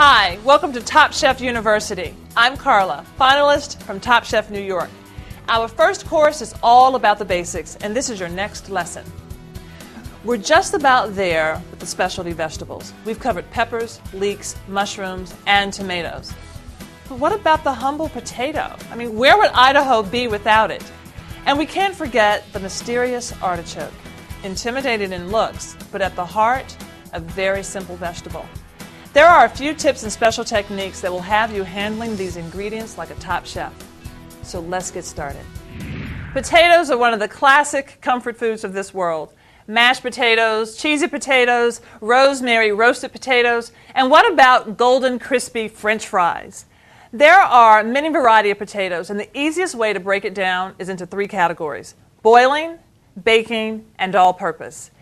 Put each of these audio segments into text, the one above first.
Hi, welcome to Top Chef University. I'm Carla, finalist from Top Chef New York. Our first course is all about the basics, and this is your next lesson. We're just about there with the specialty vegetables. We've covered peppers, leeks, mushrooms, and tomatoes. But what about the humble potato? I mean, where would Idaho be without it? And we can't forget the mysterious artichoke. Intimidating in looks, but at the heart, a very simple vegetable. There are a few tips and special techniques that will have you handling these ingredients like a top chef. So let's get started. Potatoes are one of the classic comfort foods of this world. Mashed potatoes, cheesy potatoes, rosemary roasted potatoes, and what about golden crispy French fries? There are many varieties of potatoes, and the easiest way to break it down is into three categories: boiling, baking, and all-purpose.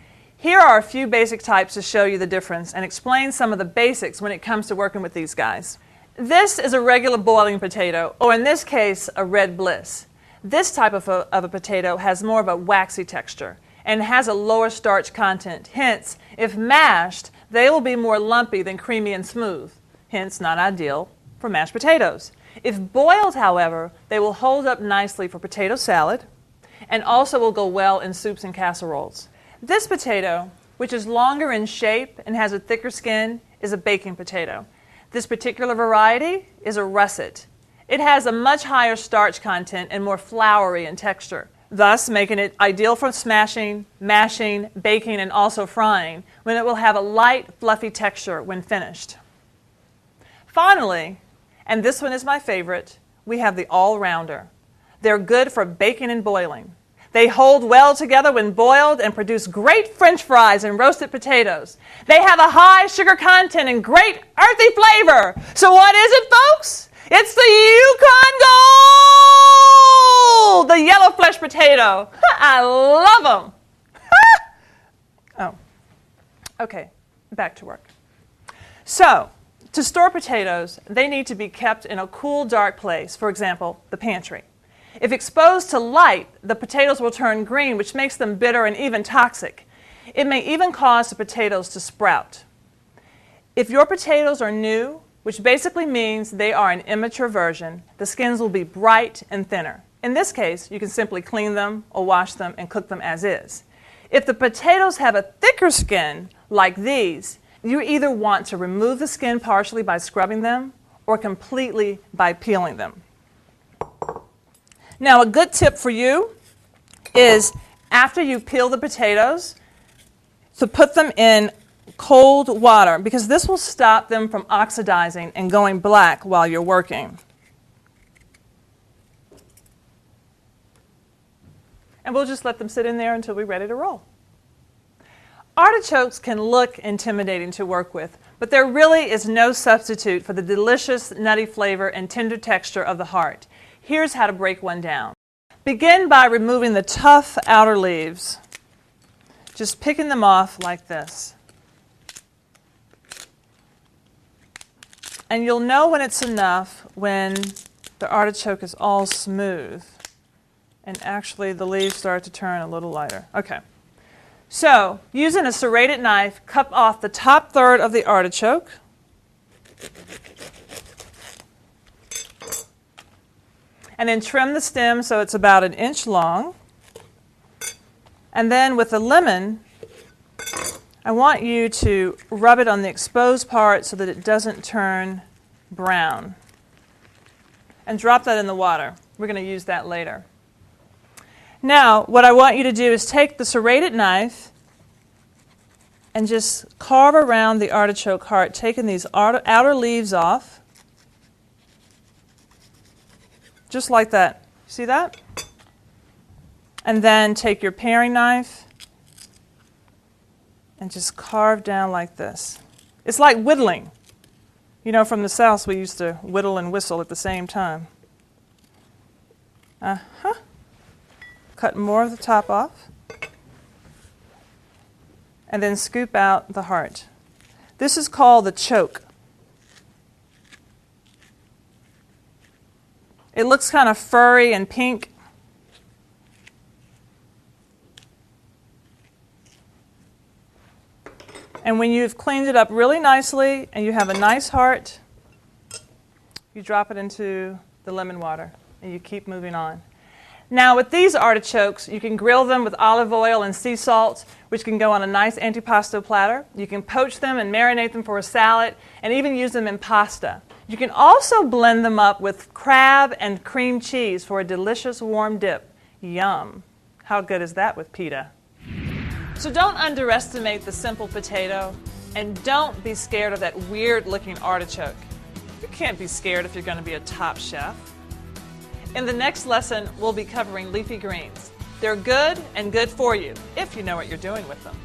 Here are a few basic types to show you the difference and explain some of the basics when it comes to working with these guys. This is a regular boiling potato, or in this case, a red bliss. This type of a potato has more of a waxy texture and has a lower starch content. Hence, if mashed, they will be more lumpy than creamy and smooth. Hence, not ideal for mashed potatoes. If boiled, however, they will hold up nicely for potato salad and also will go well in soups and casseroles. This potato, which is longer in shape and has a thicker skin, is a baking potato. This particular variety is a russet. It has a much higher starch content and more floury in texture, thus making it ideal for smashing, mashing, baking, and also frying, when it will have a light, fluffy texture when finished. Finally, and this one is my favorite, we have the all-rounder. They're good for baking and boiling. They hold well together when boiled and produce great French fries and roasted potatoes. They have a high sugar content and great earthy flavor. So what is it, folks? It's the Yukon Gold, the yellow flesh potato. I love them. Oh, okay, back to work. So, to store potatoes, they need to be kept in a cool, dark place, for example, the pantry. If exposed to light, the potatoes will turn green, which makes them bitter and even toxic. It may even cause the potatoes to sprout. If your potatoes are new, which basically means they are an immature version, the skins will be bright and thinner. In this case, you can simply clean them or wash them and cook them as is. If the potatoes have a thicker skin, like these, you either want to remove the skin partially by scrubbing them or completely by peeling them. Now, a good tip for you is after you peel the potatoes, to put them in cold water, because this will stop them from oxidizing and going black while you're working. And we'll just let them sit in there until we're ready to roll. Artichokes can look intimidating to work with, but there really is no substitute for the delicious nutty flavor and tender texture of the heart. Here's how to break one down. Begin by removing the tough outer leaves. Just picking them off like this. And you'll know when it's enough when the artichoke is all smooth and actually the leaves start to turn a little lighter. Okay. So, using a serrated knife, cut off the top third of the artichoke. And then trim the stem so it's about 1 inch long. And then with a lemon, I want you to rub it on the exposed part so that it doesn't turn brown. And drop that in the water. We're going to use that later. Now, what I want you to do is take the serrated knife and just carve around the artichoke heart, taking these outer leaves off. Just like that. See that? And then take your paring knife and just carve down like this. It's like whittling. You know, from the South, we used to whittle and whistle at the same time. Cut more of the top off. And then scoop out the heart. This is called the choke. It looks kind of furry and pink. And when you've cleaned it up really nicely and you have a nice heart, you drop it into the lemon water and you keep moving on. Now with these artichokes, you can grill them with olive oil and sea salt, which can go on a nice antipasto platter. You can poach them and marinate them for a salad and even use them in pasta. You can also blend them up with crab and cream cheese for a delicious warm dip. Yum! How good is that with pita? So don't underestimate the simple potato, and don't be scared of that weird-looking artichoke. You can't be scared if you're going to be a top chef. In the next lesson, we'll be covering leafy greens. They're good and good for you if you know what you're doing with them.